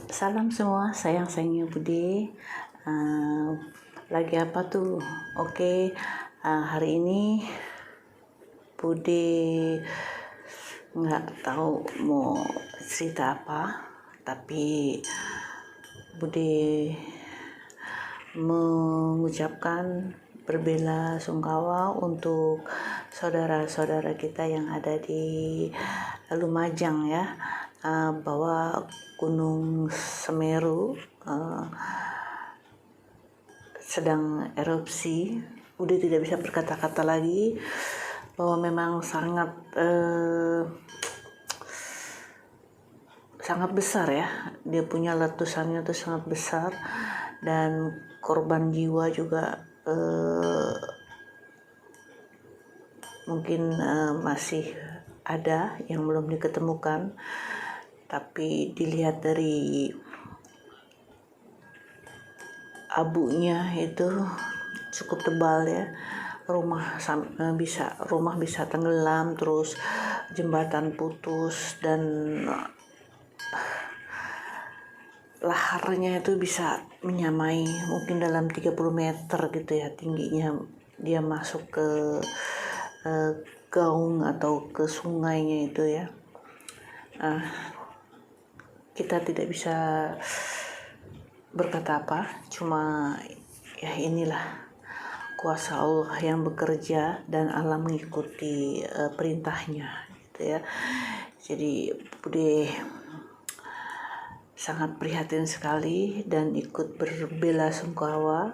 Salam semua, sayang-sayangnya Bude. Lagi apa tuh? Oke, hari ini Bude nggak tahu mau cerita apa, tapi Bude mengucapkan berbela-sungkawa untuk saudara-saudara kita yang ada di Lumajang ya, bahwa Gunung Semeru sedang erupsi. Udah tidak bisa berkata-kata lagi bahwa memang sangat besar ya, dia punya letusannya tuh sangat besar, dan korban jiwa juga mungkin masih ada yang belum diketemukan. Tapi dilihat dari abunya itu cukup tebal ya, rumah bisa tenggelam, terus jembatan putus, dan laharnya itu bisa menyamai mungkin dalam 30 meter gitu ya tingginya. Dia masuk ke gaung atau ke sungainya itu ya. Kita tidak bisa berkata apa, cuma ya inilah kuasa Allah yang bekerja dan alam mengikuti perintahnya gitu ya. Jadi Bude sangat prihatin sekali dan ikut berbela-sungkawa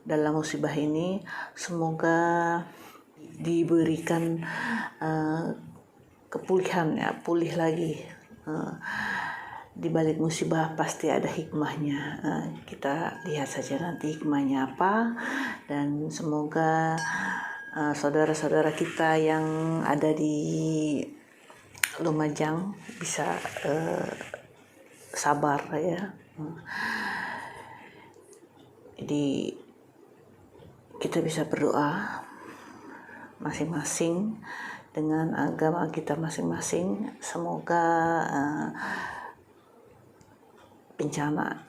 dalam musibah ini. Semoga diberikan kepulihan ya, pulih lagi. Di balik musibah pasti ada hikmahnya. Kita lihat saja nanti hikmahnya apa, dan semoga saudara-saudara kita yang ada di Lumajang bisa sabar ya. Jadi kita bisa berdoa masing-masing dengan agama kita masing-masing, semoga bencana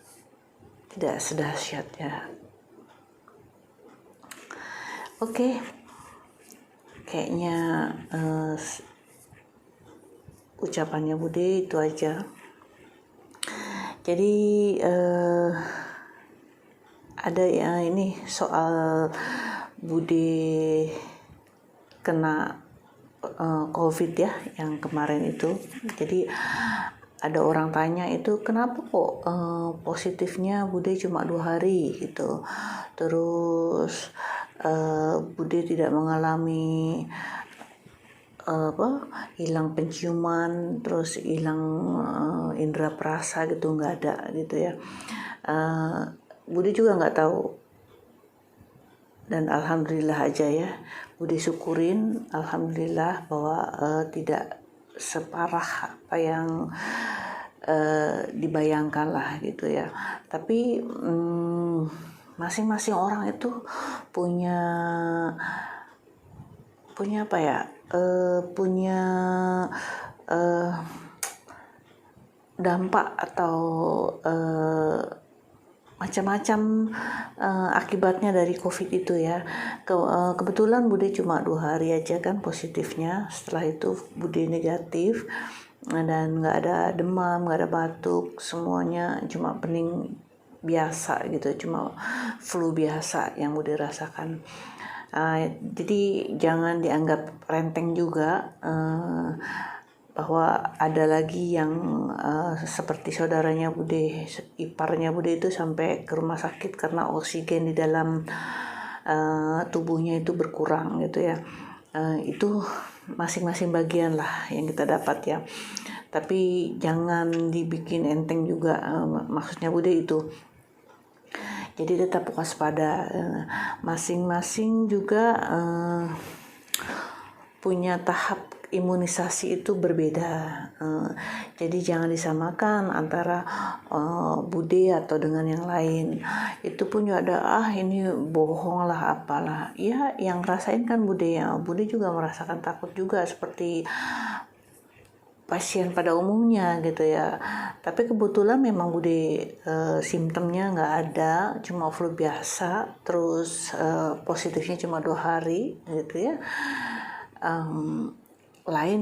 tidak sedahsyat ya. Oke, kayaknya ucapannya Bude itu aja. Jadi ada ya, ini soal Bude kena COVID ya yang kemarin itu. Jadi ada orang tanya itu, kenapa kok positifnya Bude cuma 2 hari gitu, terus Bude tidak mengalami hilang penciuman, terus hilang indera perasa gitu, nggak ada gitu ya. Bude juga nggak tahu, dan alhamdulillah aja ya, Bude syukurin alhamdulillah bahwa tidak separah apa yang dibayangkan lah gitu ya. Tapi masing-masing orang itu punya apa ya, punya dampak atau macam-macam akibatnya dari COVID itu ya. Kebetulan Bude cuma 2 hari aja kan positifnya, setelah itu Bude negatif dan nggak ada demam, nggak ada batuk, semuanya cuma pening biasa gitu, cuma flu biasa yang Bude rasakan. Jadi jangan dianggap renteng juga bahwa ada lagi yang seperti saudaranya Bude, iparnya Bude itu sampai ke rumah sakit karena oksigen di dalam tubuhnya itu berkurang gitu ya. Itu masing-masing bagian lah yang kita dapat ya. Tapi jangan dibikin enteng juga, maksudnya Bude itu. Jadi tetap waspada. Masing-masing juga punya tahap imunisasi itu berbeda. Jadi jangan disamakan antara Bude atau dengan yang lain. Itu pun juga ada, ini bohong lah apalah. Ya yang rasain kan Bude ya. Bude juga merasakan takut juga seperti pasien pada umumnya gitu ya. Tapi kebetulan memang Bude simptomnya nggak ada, cuma flu biasa, terus positifnya cuma 2 hari gitu ya.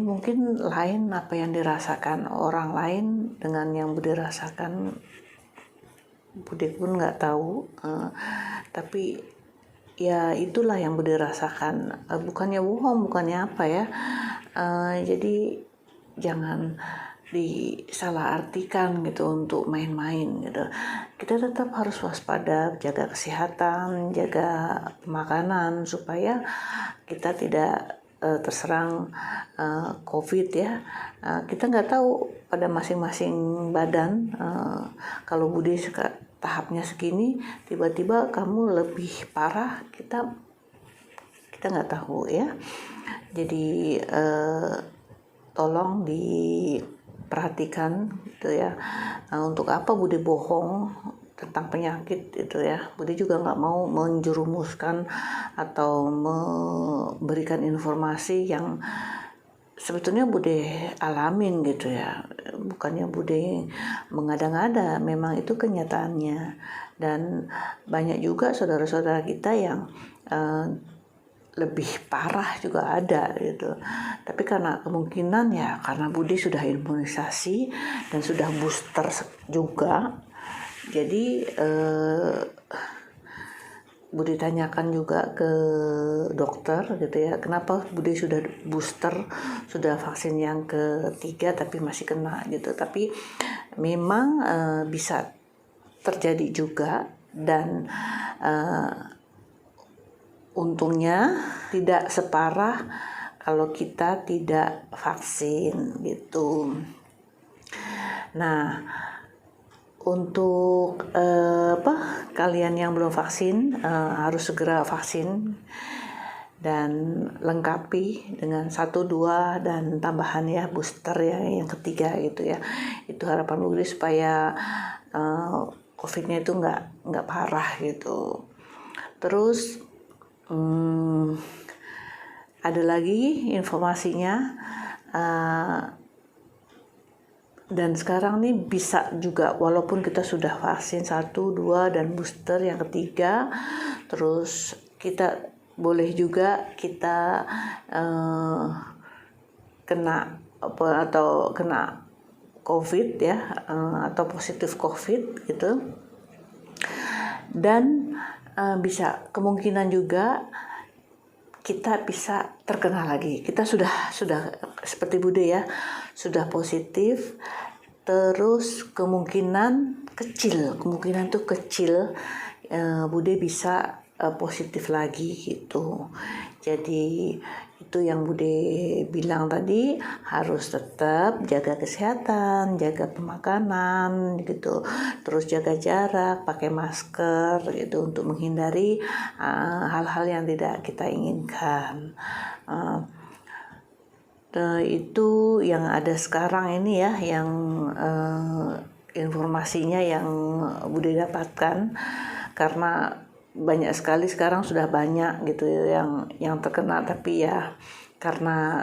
Mungkin lain apa yang dirasakan orang lain dengan yang Bude rasakan, Bude pun nggak tahu. Tapi ya itulah yang Bude rasakan. Bukannya bohong, bukannya apa ya. Jadi jangan disalahartikan gitu untuk main-main gitu. Kita tetap harus waspada, jaga kesehatan, jaga makanan supaya kita tidak terserang COVID ya. Kita nggak tahu pada masing-masing badan. Kalau Bude tahapnya segini, tiba-tiba kamu lebih parah, kita nggak tahu ya. Jadi tolong diperhatikan gitu ya. Untuk apa Bude bohong tentang penyakit itu ya. Bude juga nggak mau menjerumuskan atau memberikan informasi yang sebetulnya Bude alamin gitu ya. Bukannya Bude mengada-ngada, memang itu kenyataannya. Dan banyak juga saudara-saudara kita yang lebih parah juga ada gitu. Tapi karena kemungkinan ya karena Bude sudah imunisasi dan sudah booster juga, jadi Bude tanyakan juga ke dokter gitu ya, kenapa Bude sudah booster, sudah vaksin yang ketiga tapi masih kena gitu. Tapi memang bisa terjadi juga, dan untungnya tidak separah kalau kita tidak vaksin gitu. Nah, untuk kalian yang belum vaksin harus segera vaksin dan lengkapi dengan 1, 2 dan tambahan ya booster ya yang ketiga gitu ya. Itu harapan Bude supaya COVID-nya itu nggak parah gitu. Terus ada lagi informasinya, dan sekarang nih bisa juga walaupun kita sudah vaksin 1, 2 dan booster yang ketiga, terus kita boleh juga kita kena COVID ya, atau positif COVID gitu. Dan bisa kemungkinan juga kita bisa terkena lagi. Kita sudah seperti Bude ya, sudah positif, terus kemungkinan tuh kecil Bude bisa positif lagi gitu. Jadi itu yang Bude bilang tadi, harus tetap jaga kesehatan, jaga pemakanan gitu, terus jaga jarak, pakai masker gitu untuk menghindari hal-hal yang tidak kita inginkan. Itu yang ada sekarang ini ya, yang informasinya yang Bude dapatkan, karena banyak sekali sekarang, sudah banyak gitu yang terkena, tapi ya karena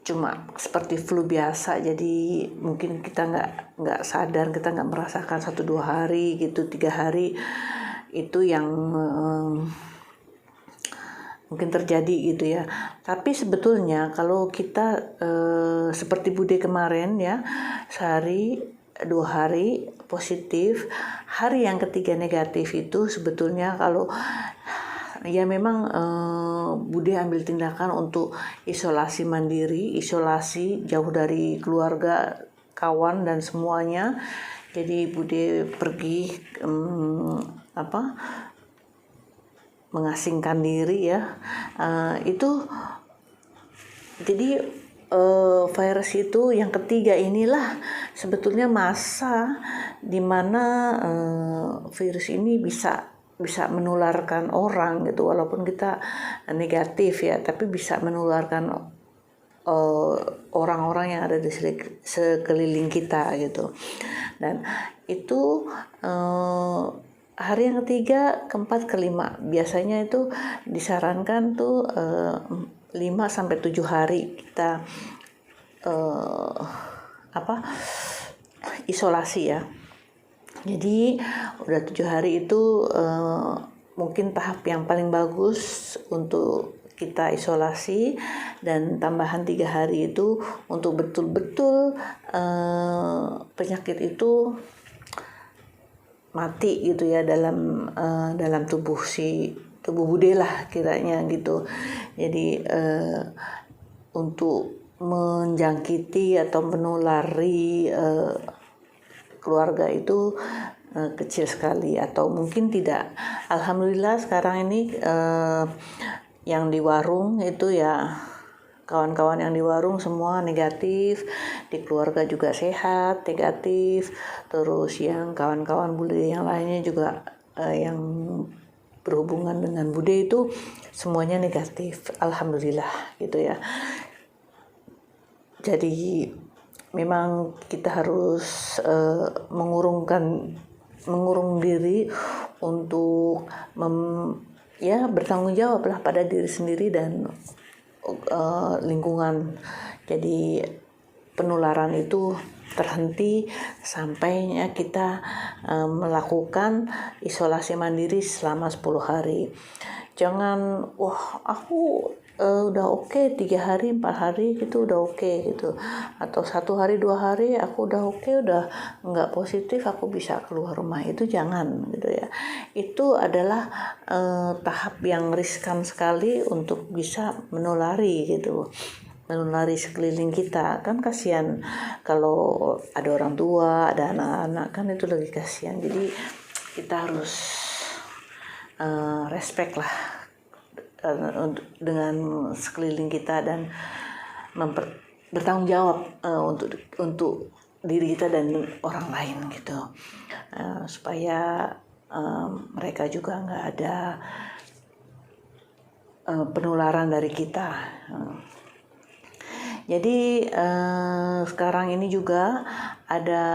cuma seperti flu biasa, jadi mungkin kita nggak sadar, kita nggak merasakan 1-2 hari gitu, 3 hari itu yang mungkin terjadi gitu ya. Tapi sebetulnya kalau kita seperti Bude kemarin ya, sehari 2 hari positif, hari yang ketiga negatif, itu sebetulnya kalau ya memang Bude ambil tindakan untuk isolasi mandiri, isolasi jauh dari keluarga, kawan dan semuanya. Jadi Bude pergi mengasingkan diri ya. Itu jadi virus itu yang ketiga inilah sebetulnya masa dimana virus ini bisa menularkan orang gitu, walaupun kita negatif ya, tapi bisa menularkan orang-orang yang ada di sekeliling kita gitu. Dan itu hari yang ketiga, keempat, kelima biasanya itu disarankan tuh 5-7 hari kita isolasi ya. Jadi udah 7 hari itu mungkin tahap yang paling bagus untuk kita isolasi, dan tambahan 3 hari itu untuk betul-betul penyakit itu mati gitu ya dalam tubuh Bude lah kiranya gitu. Jadi untuk menjangkiti atau menulari keluarga itu kecil sekali atau mungkin tidak. Alhamdulillah sekarang ini yang di warung itu ya, kawan-kawan yang di warung semua negatif, di keluarga juga sehat negatif, terus yang kawan-kawan Bude yang lainnya juga yang berhubungan dengan Bude itu semuanya negatif, alhamdulillah gitu ya. Jadi memang kita harus mengurung diri untuk bertanggung jawab lah pada diri sendiri dan lingkungan. Jadi penularan itu terhenti sampainya kita melakukan isolasi mandiri selama 10 hari. Jangan aku udah oke 3 hari 4 hari gitu udah oke gitu, atau 1 hari 2 hari aku udah oke, udah nggak positif aku bisa keluar rumah. Itu jangan gitu ya. Itu adalah tahap yang riskan sekali untuk bisa menulari sekeliling kita. Kan kasihan kalau ada orang tua, ada anak-anak, kan itu lagi kasihan. Jadi kita harus respect lah dengan sekeliling kita dan bertanggung jawab untuk diri kita dan orang lain gitu, supaya mereka juga nggak ada penularan dari kita. Jadi sekarang ini juga ada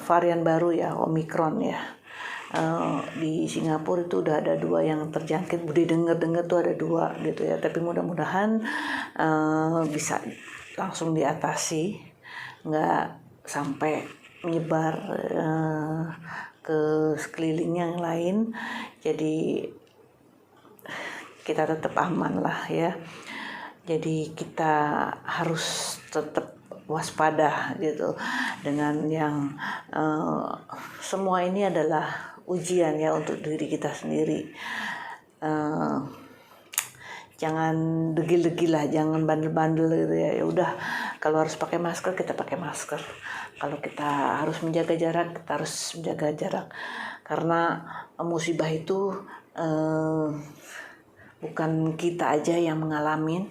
varian baru ya, Omicron ya. Di Singapura itu udah ada 2 yang terjangkit. Bude dengar tuh ada 2 gitu ya. Tapi mudah-mudahan bisa langsung diatasi, nggak sampai menyebar ke sekeliling yang lain. Jadi kita tetap aman lah ya. Jadi kita harus tetap waspada gitu dengan yang semua ini adalah ujian ya untuk diri kita sendiri. Jangan degil-degil lah, jangan bandel-bandel gitu ya. Ya udah, kalau harus pakai masker kita pakai masker. Kalau kita harus menjaga jarak kita harus menjaga jarak. Karena musibah itu bukan kita aja yang mengalami.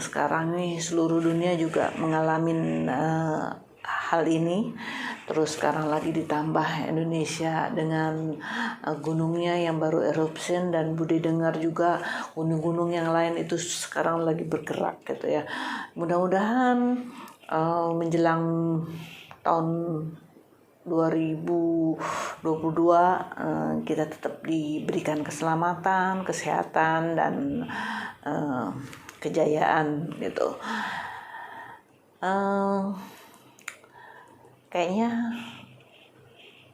Sekarang ini seluruh dunia juga mengalami hal ini. Terus sekarang lagi ditambah Indonesia dengan gunungnya yang baru erupsi, dan Bude dengar juga gunung-gunung yang lain itu sekarang lagi bergerak gitu ya. Mudah-mudahan menjelang tahun 2022 kita tetap diberikan keselamatan, kesehatan, dan kejayaan gitu. Kayaknya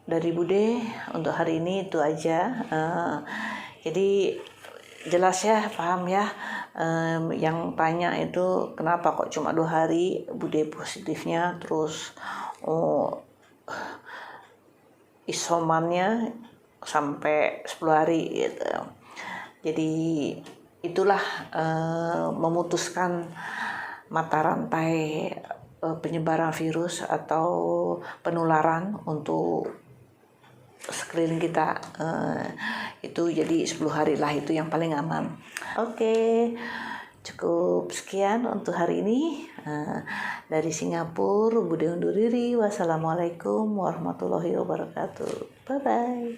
dari Bude untuk hari ini itu aja. Jadi jelas ya, paham ya. Yang tanya itu kenapa kok cuma 2 hari Bude positifnya, terus isomannya sampai 10 hari gitu. Jadi itulah memutuskan mata rantai penyebaran virus atau penularan untuk sekeliling kita. Itu jadi 10 hari lah, itu yang paling aman. Oke, cukup sekian untuk hari ini. Dari Singapura, Bude undur diri. Wassalamualaikum warahmatullahi wabarakatuh. Bye bye.